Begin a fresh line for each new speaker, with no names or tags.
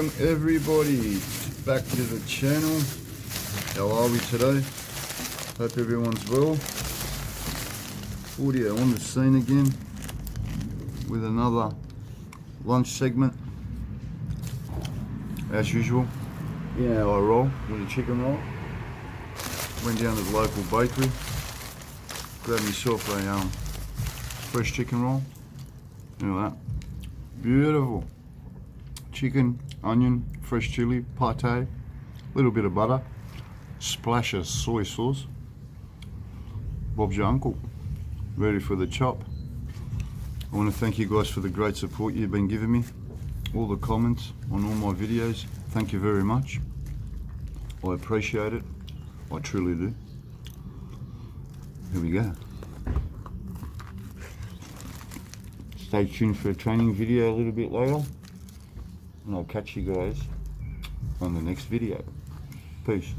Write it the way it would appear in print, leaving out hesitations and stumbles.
on everybody, back to the channel. How are we today? Hope everyone's well. Claudio on the scene again with another lunch segment as usual. Yeah, I roll with a chicken roll. Went down to the local bakery, grabbed myself a fresh chicken roll. Look at that, beautiful. Chicken, onion, fresh chili, pate, little bit of butter, splash of soy sauce. Bob's your uncle, ready for the chop. I want to thank you guys for the great support you've been giving me, all the comments on all my videos. Thank you very much. I appreciate it, I truly do. Here we go. Stay tuned for a training video a little bit later, and I'll catch you guys on the next video. Peace.